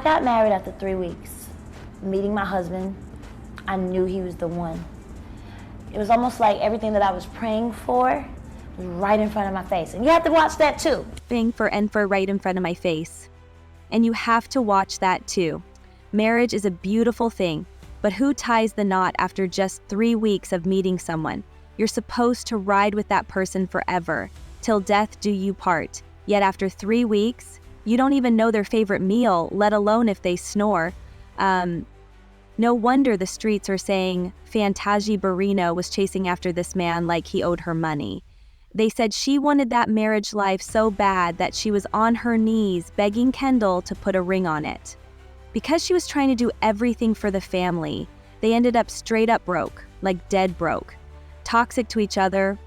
I got married after 3 weeks. Meeting my husband, I knew he was the one. It was almost like everything that I was praying for was right in front of my face. And you have to watch that too. For right in front of my face. And you have to watch that too. Marriage is a beautiful thing, but who ties the knot after just 3 weeks of meeting someone? You're supposed to ride with that person forever, till death do you part. Yet after 3 weeks, you don't even know their favorite meal, let alone if they snore. No wonder the streets are saying Fantasia Barrino was chasing after this man like he owed her money. They said she wanted that marriage life so bad that she was on her knees begging Kendall to put a ring on it. Because she was trying to do everything for the family, they ended up straight up broke, like dead broke. Toxic to each other.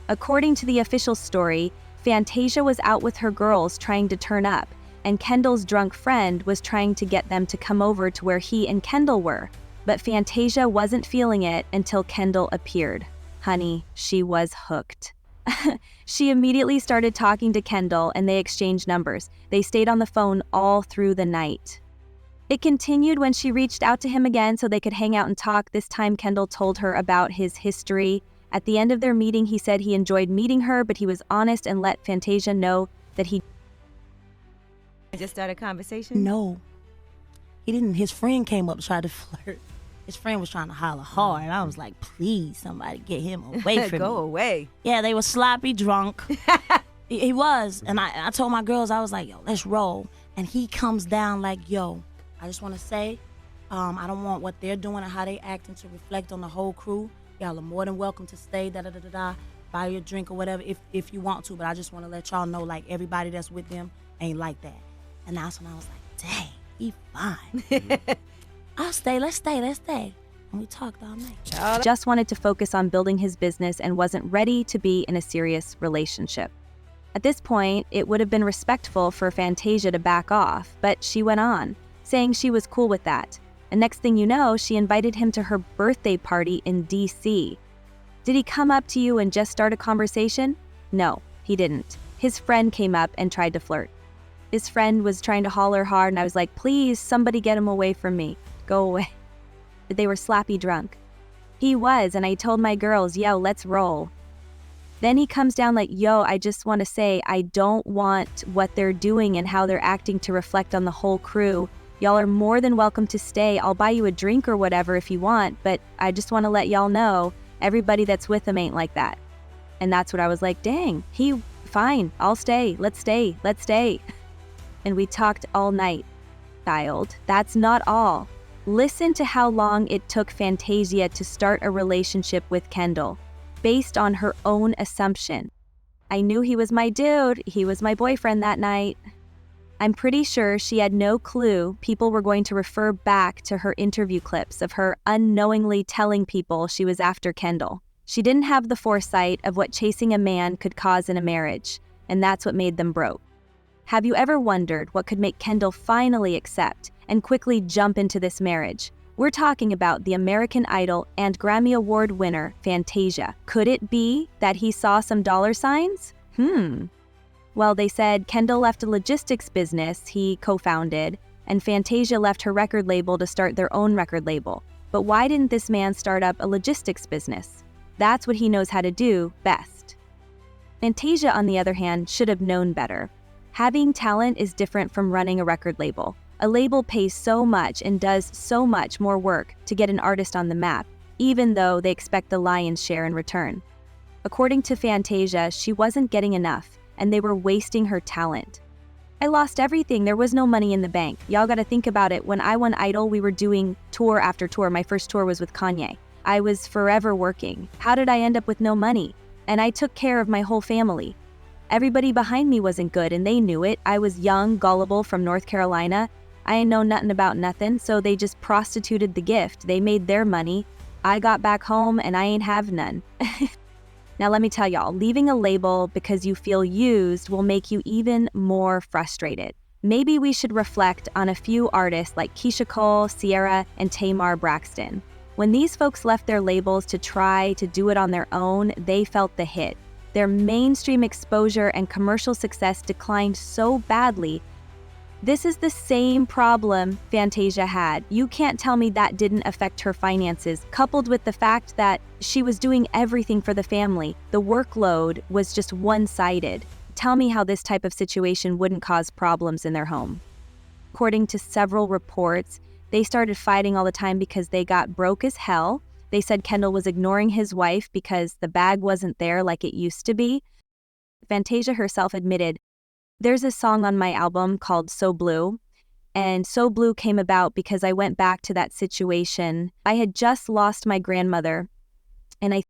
According to the official story, Fantasia was out with her girls trying to turn up, and Kendall's drunk friend was trying to get them to come over to where he and Kendall were. But Fantasia wasn't feeling it until Kendall appeared. Honey, she was hooked. She immediately started talking to Kendall and they exchanged numbers. They stayed on the phone all through the night. It continued when she reached out to him again so they could hang out and talk. This time Kendall told her about his history. At the end of their meeting, he said he enjoyed meeting her, but he was honest and let Fantasia know that he just started a conversation? No. He didn't. His friend came up to try to flirt. His friend was trying to holler hard. I was like, please, somebody get him away from me. Go away. Yeah, they were sloppy drunk. He was. And I told my girls, I was like, yo, let's roll. And he comes down like, yo, I just want to say, I don't want what they're doing and how they acting to reflect on the whole crew. Y'all are more than welcome to stay, buy you a drink or whatever if you want to. But I just want to let y'all know, like, everybody that's with them ain't like that. And that's when I was like, dang, he fine. I'll stay, let's stay. And we talked all night. just wanted to focus on building his business and wasn't ready to be in a serious relationship. At this point, it would have been respectful for Fantasia to back off, but she went on, saying she was cool with that. And next thing you know, she invited him to her birthday party in DC. Did he come up to you and just start a conversation? No, he didn't. His friend came up and tried to flirt. His friend was trying to holler hard and I was like, please, somebody get him away from me. Go away. But they were slappy drunk. He was, and I told my girls, yo, let's roll. Then he comes down like, yo, I just want to say I don't want what they're doing and how they're acting to reflect on the whole crew. Y'all are more than welcome to stay. I'll buy you a drink or whatever if you want, but I just want to let y'all know everybody that's with him ain't like that. And that's what I was like, dang, fine, I'll stay. Let's stay. And we talked all night. Child, that's not all. Listen to how long it took Fantasia to start a relationship with Kendall, based on her own assumption. I knew he was my dude. He was my boyfriend that night. I'm pretty sure she had no clue people were going to refer back to her interview clips of her unknowingly telling people she was after Kendall. She didn't have the foresight of what chasing a man could cause in a marriage, and that's what made them broke. Have you ever wondered what could make Kendall finally accept and quickly jump into this marriage? We're talking about the American Idol and Grammy Award winner, Fantasia. Could it be that he saw some dollar signs? Well, they said Kendall left a logistics business he co-founded, and Fantasia left her record label to start their own record label. But why didn't this man start up a logistics business? That's what he knows how to do best. Fantasia, on the other hand, should have known better. Having talent is different from running a record label. A label pays so much and does so much more work to get an artist on the map, even though they expect the lion's share in return. According to Fantasia, she wasn't getting enough, and they were wasting her talent. I lost everything. There was no money in the bank. Y'all gotta think about it. When I won Idol, we were doing tour after tour. My first tour was with Kanye. I was forever working. How did I end up with no money? And I took care of my whole family. Everybody behind me wasn't good, and they knew it. I was young, gullible from North Carolina. I ain't know nothing about nothing, so they just prostituted the gift. They made their money. I got back home, and I ain't have none. Now let me tell y'all, leaving a label because you feel used will make you even more frustrated. Maybe we should reflect on a few artists like Keisha Cole, Ciara, and Tamar Braxton. When these folks left their labels to try to do it on their own, they felt the hit. Their mainstream exposure and commercial success declined so badly This is the same problem Fantasia had. You can't tell me that didn't affect her finances, coupled with the fact that she was doing everything for the family. The workload was just one-sided. Tell me how this type of situation wouldn't cause problems in their home. According to several reports, they started fighting all the time because they got broke as hell. They said Kendall was ignoring his wife because the bag wasn't there like it used to be. Fantasia herself admitted, "There's a song on my album called So Blue, and So Blue came about because I went back to that situation. I had just lost my grandmother, and I